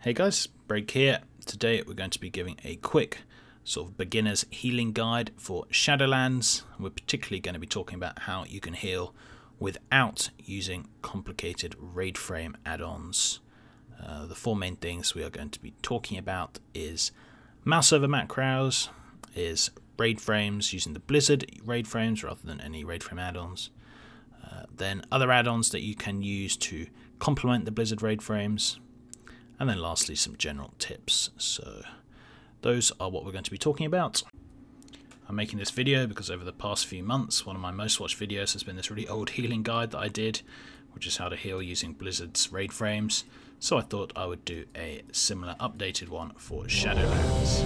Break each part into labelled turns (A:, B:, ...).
A: Hey guys, Break here. Today we're going to be giving a quick sort of beginner's healing guide for Shadowlands. We're particularly going to be talking about how you can heal without using complicated raid frame add-ons. The four main things we are going to be talking about is Mouseover macros, is raid frames using the Blizzard raid frames rather than any raid frame add-ons. Then other add-ons that you can use to complement the Blizzard raid frames. And then lastly, some general tips. So those are what we're going to be talking about. I'm making this video because over the past few months, one of my most watched videos has been this really old healing guide that I did, which is how to heal using Blizzard's raid frames. So I thought I would do a similar updated one for Shadowlands.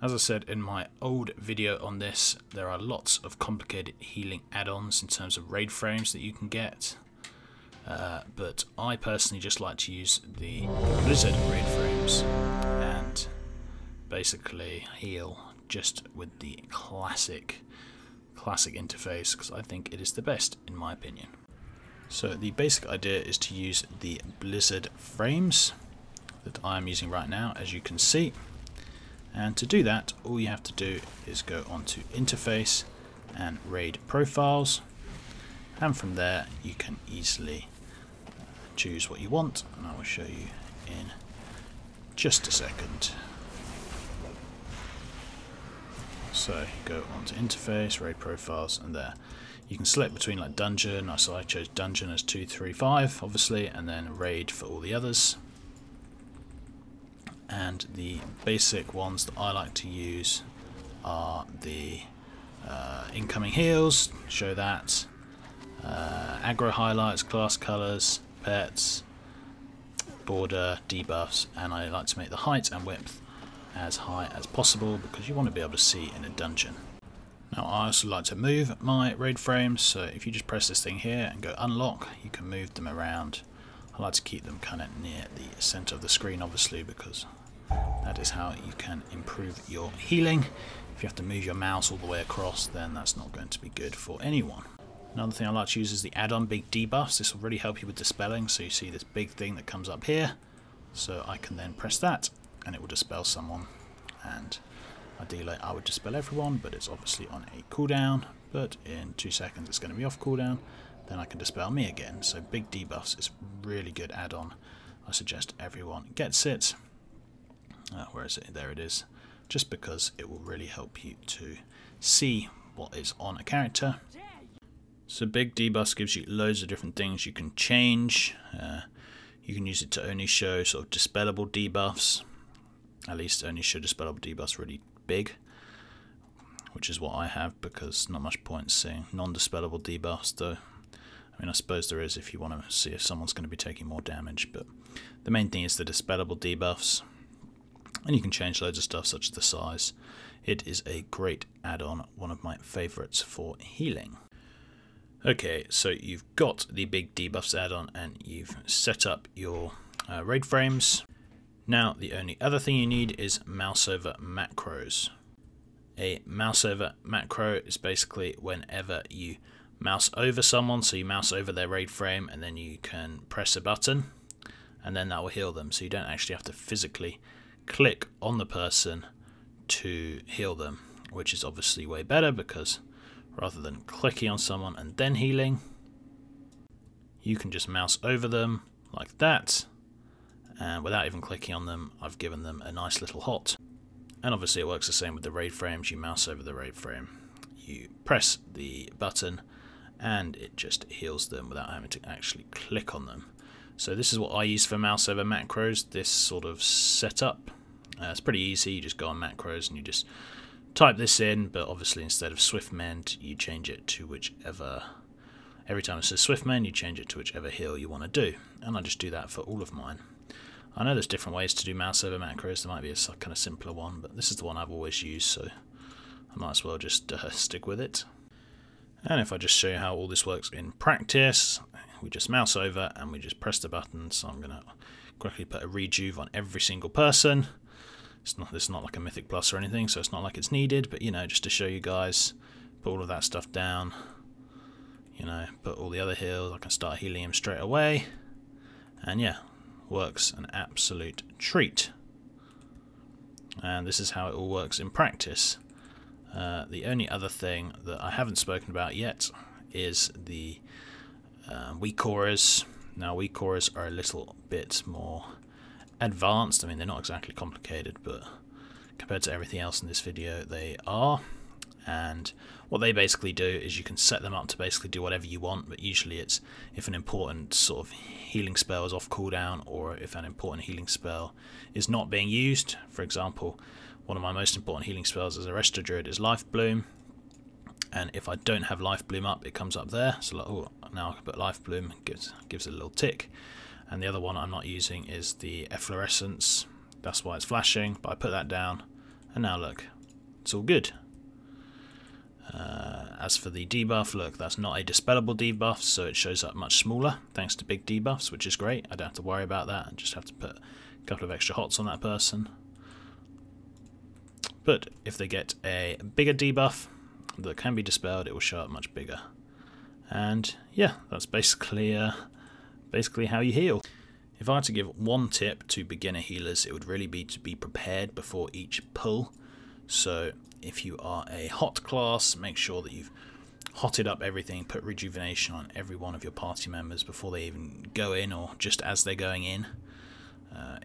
A: As I said in my old video on this, there are lots of complicated healing add-ons in terms of raid frames that you can get. But I personally just like to use the Blizzard raid frames and basically heal just with the classic interface because I think it is the best in my opinion. So the basic idea is to use the Blizzard frames that I am using right now, as you can see. And to do that, all you have to do is go onto Interface and Raid Profiles, and from there you can easily choose what you want, and I will show you in just a second. So go onto Interface, Raid Profiles, and there you can select between like Dungeon. So I chose Dungeon as 2, 3, 5 obviously, and then Raid for all the others. And the basic ones that I like to use are the incoming heals, show that, aggro highlights, class colors, pets, border, debuffs, and I like to make the height and width as high as possible because you want to be able to see in a dungeon. Now I also like to move my raid frames, so if you just press this thing here and go unlock, you can move them around. I like to keep them kind of near the center of the screen obviously because that is how you can improve your healing. If you have to move your mouse all the way across, then that's not going to be good for anyone. Another thing I like to use is the add-on big debuffs. This will really help you with dispelling, so you see this big thing that comes up here. So I can then press that and it will dispel someone, and ideally I would dispel everyone, but it's obviously on a cooldown, but in 2 seconds it's going to be off cooldown, then I can dispel me again. So big debuffs is a really good add-on. I suggest everyone gets it. Where is it? There it is. Just because it will really help you to see what is on a character. So big debuffs gives you loads of different things you can change. You can use it to only show sort of dispellable debuffs. At least only show dispellable debuffs really big, which is what I have because not much point seeing non-dispellable debuffs though. I mean, I suppose there is if you want to see if someone's going to be taking more damage, but the main thing is the dispellable debuffs. And you can change loads of stuff such as the size. It is a great add-on, one of my favourites for healing. Okay, so you've got the big debuffs add-on and you've set up your raid frames. Now the only other thing you need is Mouseover macros. A Mouseover macro is basically whenever you mouse over someone, so you mouse over their raid frame and then you can press a button and then that will heal them, so you don't actually have to physically click on the person to heal them, which is obviously way better because rather than clicking on someone and then healing, you can just mouse over them like that, and without even clicking on them I've given them a nice little hot. And obviously it works the same with the raid frames. You mouse over the raid frame, you press the button and it just heals them without having to actually click on them. So this is what I use for Mouseover macros, this sort of setup. It's pretty easy. You just go on macros and you just type this in, but obviously instead of Swiftmend you change it to whichever, every time it says Swiftmend you change it to whichever heal you want to do, and I just do that for all of mine. I know there's different ways to do Mouseover macros, there might be a kind of simpler one, but this is the one I've always used, so I might as well just stick with it. And if I just show you how all this works in practice, we just mouse over and we just press the button. So I'm going to quickly put a rejuve on every single person. It's not like a Mythic Plus or anything, so it's not like it's needed, but you know, just to show you guys, put all of that stuff down, you know, put all the other heals, I can start healing him straight away, and yeah, works an absolute treat. And this is how it all works in practice. The only other thing that I haven't spoken about yet is the weak auras. Now, weak auras are a little bit more advanced. I mean, they're not exactly complicated, but compared to everything else in this video, they are. And what they basically do is you can set them up to basically do whatever you want, but usually it's if an important sort of healing spell is off cooldown, or if an important healing spell is not being used. For example, one of my most important healing spells as a Resto Druid is Life Bloom, and if I don't have Life Bloom up, it comes up there. So like, oh, now I can put Life Bloom, gives it a little tick. And the other one I'm not using is the Efflorescence. That's why it's flashing, but I put that down, and now look, it's all good. As for the debuff, look, that's not a dispellable debuff, so it shows up much smaller thanks to big debuffs, which is great. I don't have to worry about that. I just have to put a couple of extra hots on that person. But if they get a bigger debuff that can be dispelled, it will show up much bigger. And yeah, that's basically how you heal. If I had to give one tip to beginner healers, it would really be to be prepared before each pull. So if you are a hot class, make sure that you've hotted up everything, put rejuvenation on every one of your party members before they even go in, or just as they're going in.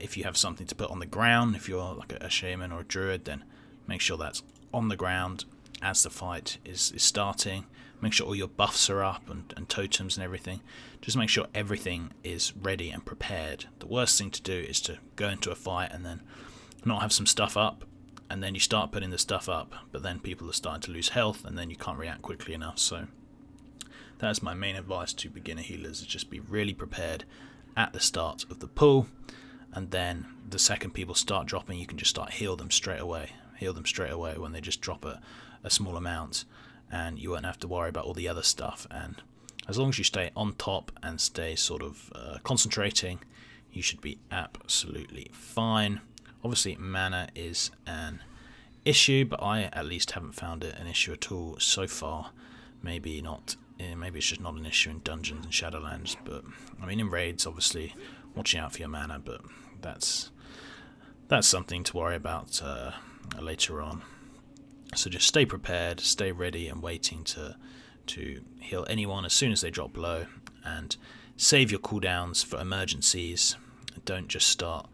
A: If you have something to put on the ground, if you're like a shaman or a druid, then make sure that's on the ground as the fight is starting. Make sure all your buffs are up and totems and everything. Just make sure everything is ready and prepared. The worst thing to do is to go into a fight and then not have some stuff up, and then you start putting the stuff up, but then people are starting to lose health, and then you can't react quickly enough. So that's my main advice to beginner healers, is just be really prepared at the start of the pull, and then the second people start dropping, you can just start heal them straight away when they just drop a small amount, and you won't have to worry about all the other stuff. And as long as you stay on top and stay sort of concentrating, you should be absolutely fine. Obviously, mana is an issue, but I at least haven't found it an issue at all so far. Maybe not. Maybe it's just not an issue in dungeons and Shadowlands. But I mean, in raids, obviously, watching out for your mana. But that's something to worry about later on. So just stay prepared, stay ready, and waiting to heal anyone as soon as they drop low, and save your cooldowns for emergencies. Don't just start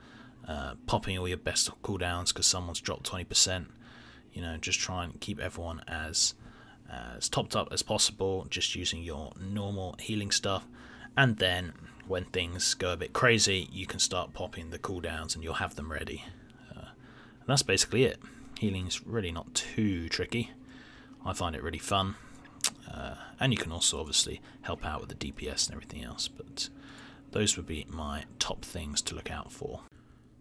A: popping all your best cooldowns because someone's dropped 20%. You know, just try and keep everyone as topped up as possible, just using your normal healing stuff. And then when things go a bit crazy, you can start popping the cooldowns and you'll have them ready. And that's basically it. Healing's really not too tricky. I find it really fun. And you can also obviously help out with the DPS and everything else, but those would be my top things to look out for.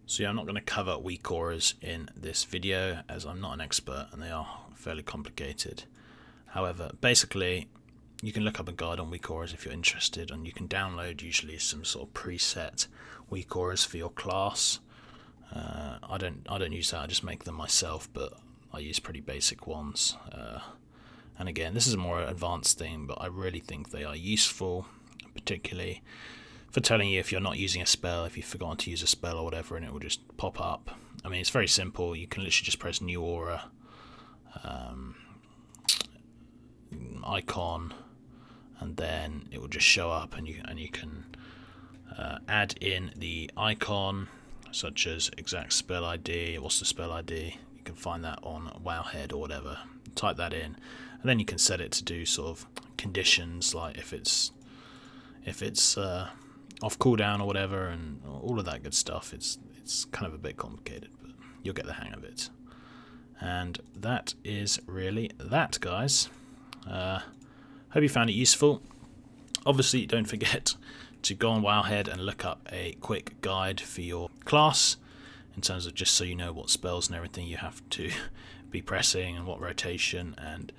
A: So yeah, I'm not going to cover weak auras in this video as I'm not an expert and they are fairly complicated. However, basically you can look up a guide on weak auras if you're interested, and you can download usually some sort of preset weak auras for your class. I don't use that, I just make them myself, but I use pretty basic ones. And again, this is a more advanced thing, but I really think they are useful, particularly for telling you if you're not using a spell, if you've forgotten to use a spell or whatever, and it will just pop up. I mean, it's very simple. You can literally just press new aura, icon, and then it will just show up, and you can add in the icon, such as exact spell ID. What's the spell ID? You can find that on Wowhead or whatever. Type that in, and then you can set it to do sort of conditions, like if it's off cooldown or whatever, and all of that good stuff. It's kind of a bit complicated, but you'll get the hang of it. And that is really that, guys. Hope you found it useful. Obviously, don't forget to go on Wowhead and look up a quick guide for your class, in terms of just so you know what spells and everything you have to be pressing and what rotation. And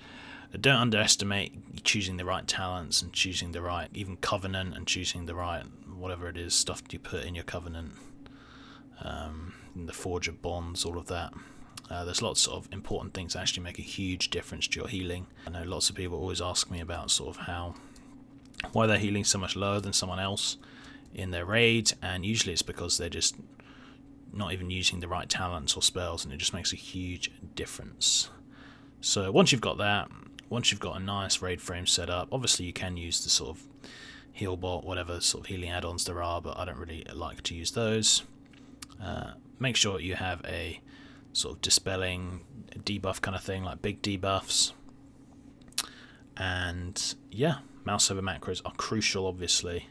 A: don't underestimate choosing the right talents and choosing the right even covenant, and choosing the right whatever it is stuff you put in your covenant, in the Forge of Bonds, all of that. There's lots of important things that actually make a huge difference to your healing. I know lots of people always ask me about sort of why they're healing so much lower than someone else in their raid, and usually it's because they're just not even using the right talents or spells, and it just makes a huge difference. So once you've got that, once you've got a nice raid frame set up, obviously you can use the sort of heal bot, whatever sort of healing add-ons there are, but I don't really like to use those. Make sure you have a sort of dispelling debuff kind of thing, like big debuffs. And yeah, Mouseover macros are crucial, obviously.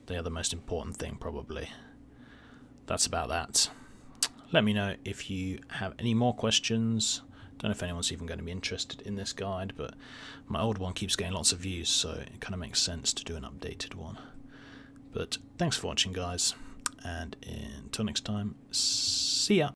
A: They are the most important thing, probably. That's about that. Let me know if you have any more questions. Don't know if anyone's even going to be interested in this guide, but my old one keeps getting lots of views, so it kind of makes sense to do an updated one. But thanks for watching, guys, and until next time, see ya!